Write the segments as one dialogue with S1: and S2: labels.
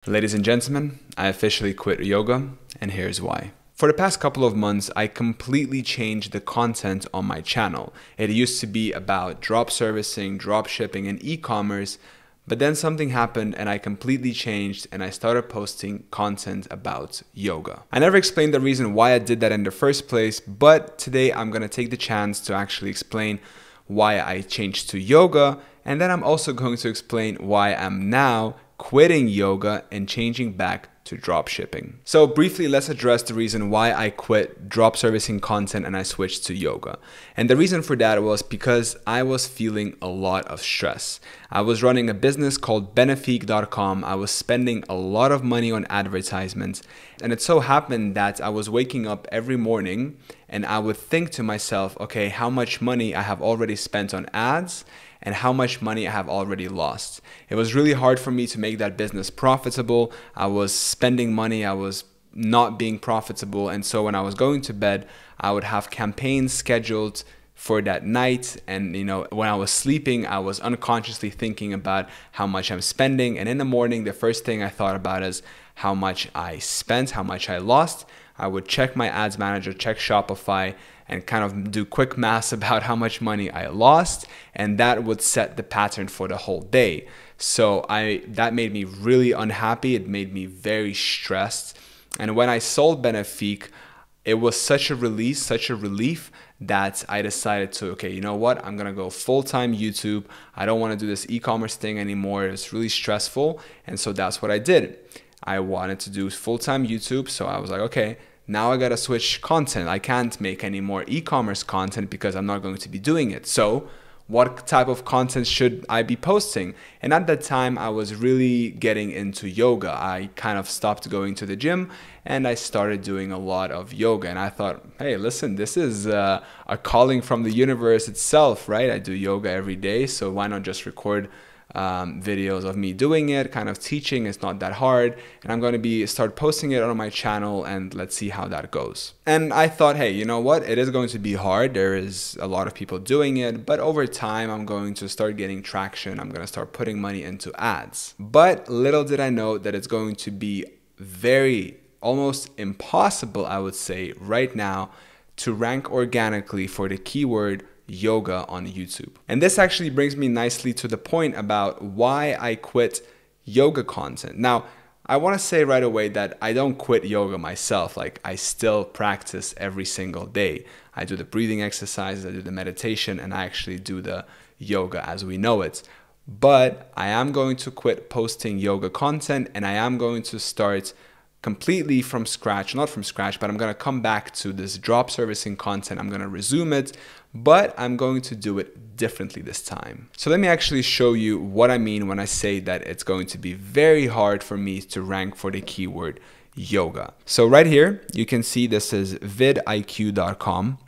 S1: Ladies and gentlemen, I officially quit yoga, and here's why. For the past couple of months, I completely changed the content on my channel. It used to be about drop servicing, drop shipping, and e-commerce, but then something happened and I completely changed and I started posting content about yoga. I never explained the reason why I did that in the first place, but today I'm gonna take the chance to actually explain why I changed to yoga, and then I'm also going to explain why I'm now quitting yoga and changing back to drop shipping. So briefly, let's address the reason why I quit drop servicing content and I switched to yoga. And the reason for that was because I was feeling a lot of stress. I was running a business called Benefic.com. I was spending a lot of money on advertisements. And it so happened that I was waking up every morning and I would think to myself, okay, how much money I have already spent on ads and how much money I have already lost. It was really hard for me to make that business profitable. I was spending money, I was not being profitable. And so when I was going to bed, I would have campaigns scheduled for that night. And when I was sleeping, I was unconsciously thinking about how much I'm spending. And in the morning, the first thing I thought about is how much I spent, how much I lost. I would check my ads manager, check Shopify, and kind of do quick maths about how much money I lost, and that would set the pattern for the whole day. So that made me really unhappy. It made me very stressed. And when I sold Benefic, it was such a release, such a relief that I decided to, okay, you know what? I'm gonna go full-time YouTube. I don't wanna do this e-commerce thing anymore. It's really stressful. And so that's what I did. I wanted to do full-time YouTube. So I was like, okay, now I gotta switch content. I can't make any more e-commerce content because I'm not going to be doing it. So what type of content should I be posting? And at that time, I was really getting into yoga. I kind of stopped going to the gym and I started doing a lot of yoga. And I thought, hey, listen, this is a calling from the universe itself, right? I do yoga every day, so why not just record videos of me doing it, kind of teaching. It's not that hard, and I'm going to start posting it on my channel, and let's see how that goes. And I thought, hey, you know what, it is going to be hard. There is a lot of people doing it, but over time I'm going to start getting traction. I'm going to start putting money into ads. But little did I know that it's going to be almost impossible, I would say, right now to rank organically for the keyword yoga on YouTube. And this actually brings me nicely to the point about why I quit yoga content. Now, I want to say right away that I don't quit yoga myself. Like, I still practice every single day. I do the breathing exercises, I do the meditation, and I actually do the yoga as we know it. But I am going to quit posting yoga content, and I am going to start completely from scratch, not from scratch, but I'm going to come back to this drop servicing content. I'm going to resume it, but I'm going to do it differently this time. So let me actually show you what I mean when I say that it's going to be very hard for me to rank for the keyword yoga. So right here, you can see this is vidiq.com,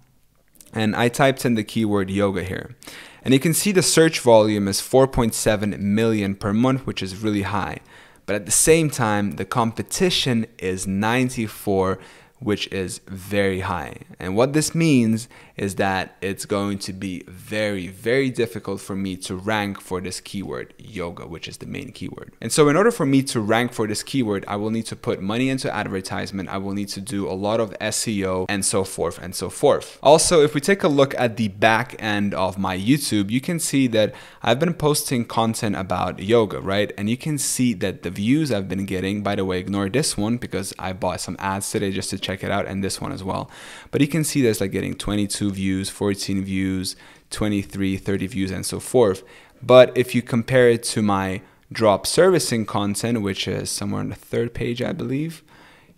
S1: and I typed in the keyword yoga here. And you can see the search volume is 4.7 million per month, which is really high. But at the same time, the competition is 94, which is very high. And what this means is that it's going to be very, very difficult for me to rank for this keyword, yoga, which is the main keyword. And so in order for me to rank for this keyword, I will need to put money into advertisement. I will need to do a lot of SEO and so forth and so forth. Also, if we take a look at the back end of my YouTube, you can see that I've been posting content about yoga, right? And you can see that the views I've been getting, by the way, ignore this one because I bought some ads today just to check it out, and this one as well. But you can see there's like getting 22 views, 14 views, 23, 30 views, and so forth. But if you compare it to my drop servicing content, which is somewhere on the third page, I believe,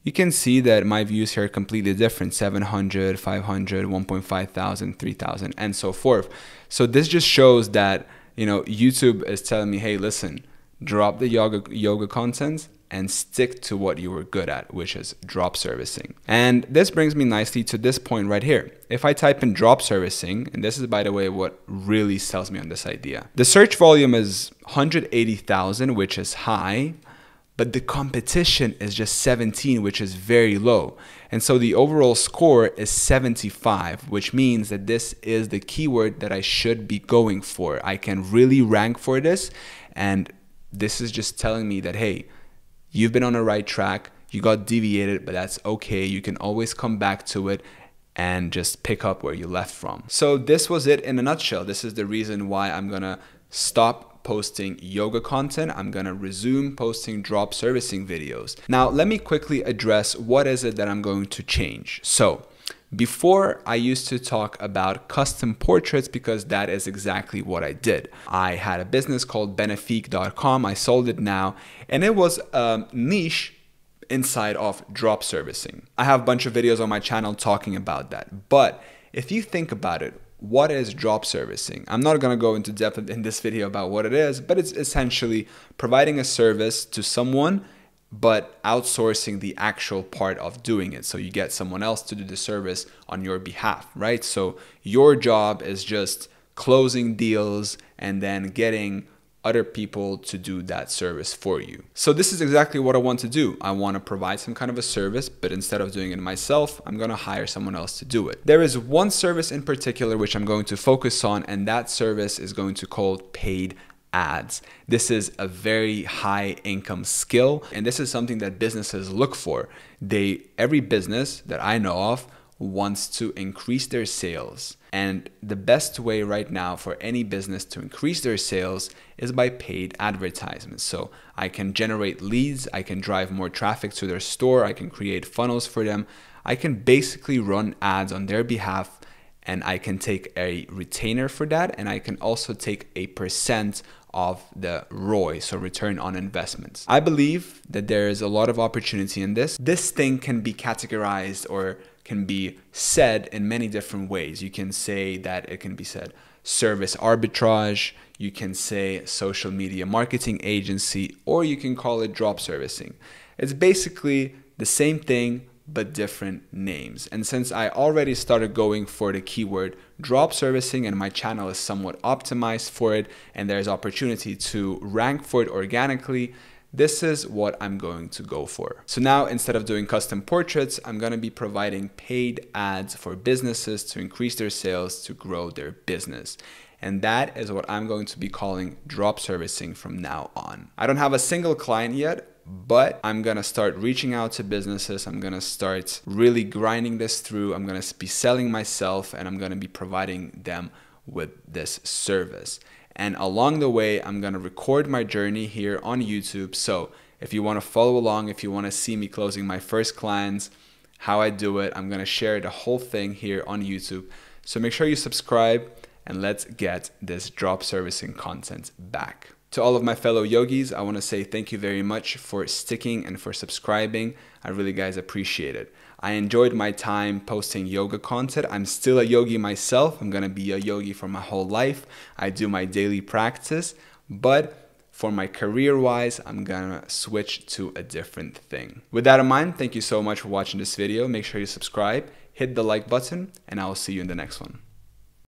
S1: you can see that my views here are completely different: 700, 500, 1.5 thousand, 3,000, and so forth. So this just shows that, YouTube is telling me, hey, listen, drop the yoga content and stick to what you were good at, which is drop servicing. And this brings me nicely to this point right here. If I type in drop servicing, and this is, by the way, what really sells me on this idea. The search volume is 180,000, which is high, but the competition is just 17, which is very low. And so the overall score is 75, which means that this is the keyword that I should be going for. I can really rank for this, and this is just telling me that, hey, you've been on the right track. You got deviated, but that's okay. You can always come back to it and just pick up where you left from. So this was it in a nutshell. This is the reason why I'm gonna stop posting yoga content. I'm gonna resume posting drop servicing videos. Now, let me quickly address what is it that I'm going to change. So before, I used to talk about custom portraits because that is exactly what I did. I had a business called benefique.com. I sold it now, and it was a niche inside of drop servicing. I have a bunch of videos on my channel talking about that. But if you think about it, what is drop servicing? I'm not going to go into depth in this video about what it is, but it's essentially providing a service to someone but outsourcing the actual part of doing it. So you get someone else to do the service on your behalf, right? So your job is just closing deals and then getting other people to do that service for you. So this is exactly what I want to do. I want to provide some kind of a service, but instead of doing it myself, I'm going to hire someone else to do it. There is one service in particular which I'm going to focus on, and that service is going to be called paid ads. This is a very high income skill, and this is something that businesses look for. Every business that I know of wants to increase their sales. And the best way right now for any business to increase their sales is by paid advertisements. So I can generate leads, I can drive more traffic to their store, I can create funnels for them. I can basically run ads on their behalf, and I can take a retainer for that, and I can also take a percent of the ROI, so return on investments. I believe that there is a lot of opportunity in this. This thing can be categorized or can be said in many different ways. You can say that it can be said service arbitrage, you can say social media marketing agency, or you can call it drop servicing. It's basically the same thing, but different names. And since I already started going for the keyword drop servicing and my channel is somewhat optimized for it and there's opportunity to rank for it organically, this is what I'm going to go for. So now, instead of doing custom portraits, I'm going to be providing paid ads for businesses to increase their sales, to grow their business. And that is what I'm going to be calling drop servicing from now on. I don't have a single client yet, but I'm going to start reaching out to businesses. I'm going to start really grinding this through. I'm going to be selling myself, and I'm going to be providing them with this service. And along the way, I'm going to record my journey here on YouTube. So if you want to follow along, if you want to see me closing my first clients, how I do it, I'm going to share the whole thing here on YouTube. So make sure you subscribe, and let's get this drop servicing content back. To all of my fellow yogis, I want to say thank you very much for sticking and for subscribing. I really, guys, appreciate it. I enjoyed my time posting yoga content. I'm still a yogi myself. I'm going to be a yogi for my whole life. I do my daily practice, but for my career-wise, I'm going to switch to a different thing. With that in mind, thank you so much for watching this video. Make sure you subscribe, hit the like button, and I will see you in the next one.